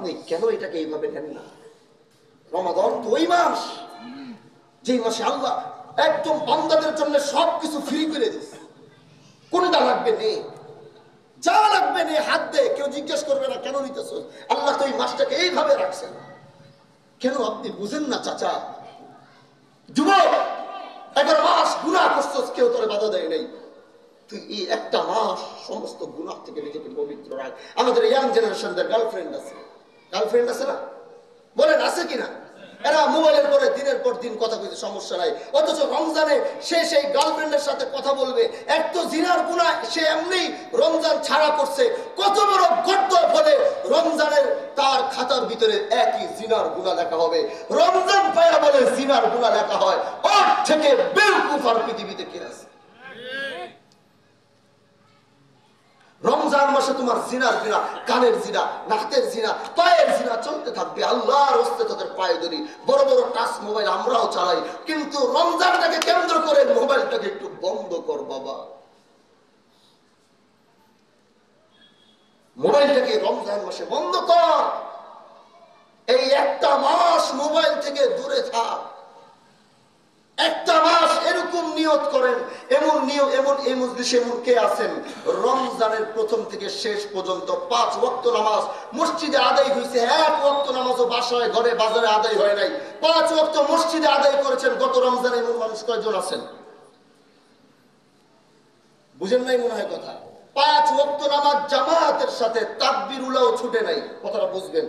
আপনি কেন এটাকে এইভাবে নেন না? রমাদান তো ওই মাস, যেই মাসে আল্লাহ একদম বান্দাদের জন্য সবকিছু ফ্রি করে দিচ্ছে। কোনটা লাগবে নেই, যা লাগবে নেই হাত দে, কেউ জিজ্ঞেস করবে না কেন নিতেছ। আল্লাহ তো এই মাসটাকে এইভাবে রাখছেন, কেন আপনি বুঝেন না? চাচা যুবক, 11 মাস গুনাহ করছস, কেউ তোরে বাধা দেয় নাই। তুই এই একটা মাস সমস্ত গুনাহ থেকে নিজেকে পবিত্র রাখ। আমাদের ইয়াং জেনারেশনদের গার্লফ্রেন্ড আছে না? বলেন আছে কিনা? এরা মোবাইলের পরে দিনের পর দিন কথা কইতে সমস্যা নাই, অথচ রমজানে সে সেই গার্লফ্রেন্ডের সাথে কথা বলবে। এক তো জিনার গুনাহ সে এমনি রমজান ছাড়া করছে, কত বড় গর্ত ফলে রমজানের তার খাতার ভিতরে একই জিনার গুনাহ লেখা হবে। রমজান পায়া বলে জিনার গুনাহ লেখা হয়, ওর থেকে বেওকুফ আর পৃথিবীতে কে আছে? রমজান মাসে তোমার জিনার জিনা, কানের জিনা, নাকের জিনা, পায়ের জিনা চলতে থাকবে। আল্লাহর হস্তে তাদের পায়ে ধরি। বড় বড় টাচ মোবাইল আমরাও চালাই, কিন্তু রমজানটাকে কেন্দ্র করে মোবাইলটাকে একটু বন্ধ কর বাবা। মোবাইলটাকে রমজান মাসে বন্ধ কর। এই একটা মাস মোবাইল থেকে দূরে থাক। একটা মাস এরকম নিয়ত করেন। এমন এই মজলিসে এমন কে আছেন রমজানের প্রথম থেকে শেষ পর্যন্ত 5 ওয়াক্ত নামাজ মসজিদে আদায় হয়েছে, 1 ওয়াক্ত নামাজও বাসায় ঘরে বাজারে আদায় হয় নাই, 5 ওয়াক্ত মসজিদে আদায় করেছেন গত রমজানে? এমন মানুষ কয়জন আছেন? বুঝেন নাই মনে হয় কথা। 5 ওয়াক্ত নামাজ জামাতের সাথে তাকবীর উলাও ছুটে নাই, কথাটা বুঝবেন।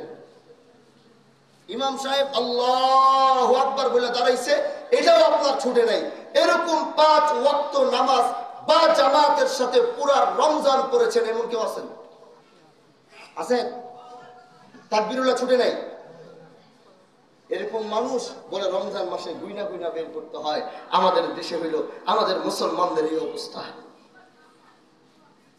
ইমাম সাহেব আল্লাহু আকবার বলে দাঁড়াইছে, এটাও আপনার ছুটে নাই। এরকম 5 ওয়াক্ত নামাজ বা জামাতের সাথে পুরা রমজান পড়েছেন এমন কেউ আছেন? তাকবীরুল্লাহ ছুটে নাই। এরকম মানুষ বলে রমজান মাসে গুইনা গুইনা বের করতে হয়। আমাদের দেশে হইল, আমাদের মুসলমানদের এই অবস্থা।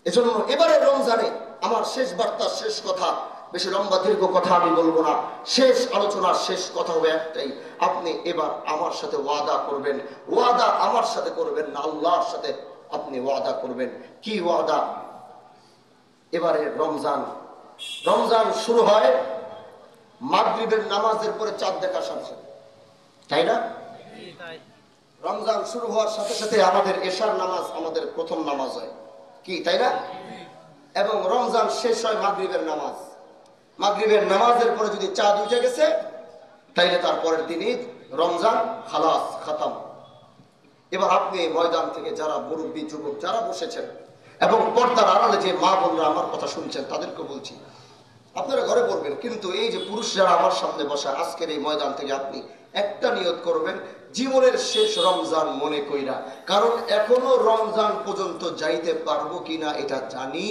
এজন্য এবারে রমজানে আমার শেষ বার্তা, শেষ কথা, বেশি লম্বা দীর্ঘ কথা আমি বলবো না। শেষ আলোচনার শেষ কথা হবে একটাই, আপনি এবার আমার সাথে ওয়াদা করবেন। ওয়াদা আমার সাথে করবেন না, আল্লাহর সাথে আপনি ওয়াদা করবেন। কি ওয়াদা? এবারে রমজান শুরু হয় মাগরিবের নামাজের পরে চাঁদ দেখার সাথে, তাই না? রমজান শুরু হওয়ার সাথে সাথে আমাদের এশার নামাজ আমাদের প্রথম নামাজ হয়, কি তাই না? এবং রমজান শেষ হয় মাগরিবের নামাজ। মাগরিবের নামাজের পরে যদি চাঁদ উঠে গেছে তাইলে তার পরের দিনই রমজান খালাস, খতম। এবার আপনি ময়দান থেকে যারা মুরব্বী যুবক যারা বসেছেন এবং পর্দার আড়ালে যে মা বোনরা আমার কথা শুনছেন তাদেরকে বলছি, আপনারা ঘরে পড়বেন, কিন্তু এই যে পুরুষ যারা আমার সামনে বসা, আজকের এই ময়দান থেকে আপনি একটা নিয়ত করবেন, জীবনের শেষ রমজান মনে কইরা। কারণ এখনো রমজান পর্যন্ত যাইতে পারবো কিনা এটা জানি।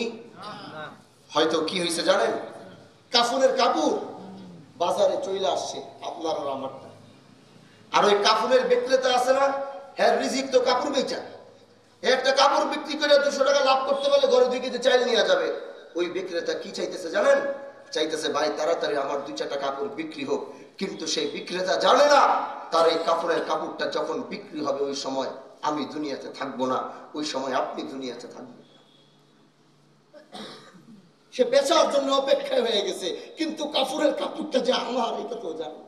হয়তো কি হয়েছে জানেন, কাফনের কাপড় বাজারে চলে আসছে আপনার আর আমারটা, আর ওই কাপড়ের বিক্রেতা আছে না, হ্যাঁ রিজিক তো কাপড় বেচা। একটা কাপড় বিক্রি করে 200 টাকা লাভ করতে পারলে ঘরে 2 কেজি চাল নিয়ে যাবে। ওই বিক্রেতা কি চাইতেছে জানেন? চাইতেছে ভাই তাড়াতাড়ি আমার 2-4টা কাপড় বিক্রি হোক। কিন্তু সেই বিক্রেতা জানে না তার এই কাপড়ের কাপড়টা যখন বিক্রি হবে ওই সময় আমি দুনিয়াতে থাকবো না, ওই সময় আপনি দুনিয়াতে থাকবেন। সে বেচার জন্য অপেক্ষায় হয়ে গেছে, কিন্তু কাপড়ের কাপড়টা যে আমার এটা তো জানে,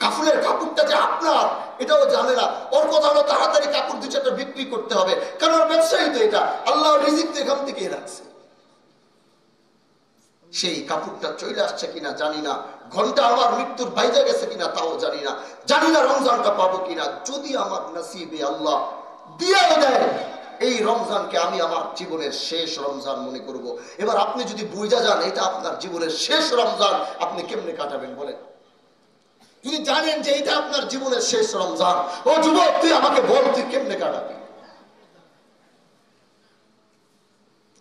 কাপড়ের কাপড়টা যে আপনার এটাও জানে না। ওর কথা হলো তাড়াতাড়ি কাপড় 2-4টা বিক্রি করতে হবে, কারণ ব্যবসায়ী তো এটা, আল্লাহ রিজিক তো এখান থেকে রাখছে। সেই কাপড়টা চলে আসছে কিনা জানি না, ঘন্টা আমার মৃত্যুর বাইরে গেছে কিনা তাও জানি না, জানি না রমজানটা পাবো কিনা। যদি আমার নসিবে আল্লাহ দিয়েও দেয় এই রমজানকে আমি আমার জীবনের শেষ রমজান মনে করব। এবার আপনি যদি বুঝা যান এটা আপনার জীবনের শেষ রমজান, আপনি কেমনে কাটাবেন বলেন? যদি জানেন যে এটা আপনার জীবনের শেষ রমজান, ও যুবক তুই আমাকে বল তুই কেমনে কাটাবি?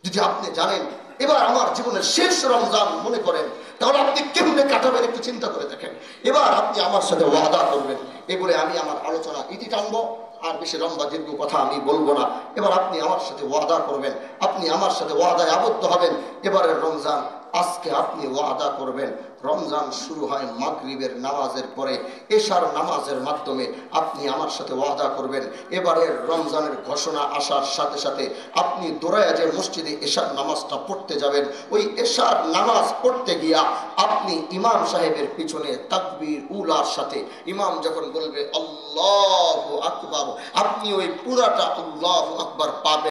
যদি আপনি জানেন এবার আমার জীবনের শেষ রমজান মনে করেন, তাহলে আপনি কেমনে কাটাবেন একটু চিন্তা করে দেখেন। এবার আপনি আমার সাথে ওয়াদা করবেন। এই বলে আমি আমার আলোচনা ইতি টানবো, আর বেশি লম্বা দীর্ঘ কথা আমি বলবো না। এবার আপনি আমার সাথে ওয়াদা করবেন, আপনি আমার সাথে ওয়াদায় আবদ্ধ হবেন। এবারের রমজান আজকে আপনি ওয়াদা করবেন, রমজান শুরু হয় মাগরিবের নামাজের পরে, এশার নামাজের মাধ্যমে আপনি আমার সাথে ওয়াদা করবেন এবারের রমজানের ঘোষণা আসার সাথে সাথে আপনি দৌড়ায়া যে মসজিদে এশার নামাজটা পড়তে যাবেন, ওই এশার নামাজ পড়তে গিয়া আপনি ইমাম সাহেবের পিছনে তাকবীর উলার সাথে ইমাম যখন বলবে আল্লাহু আকবার, আপনি ওই পুরাটা আল্লাহু আকবার পাবেন।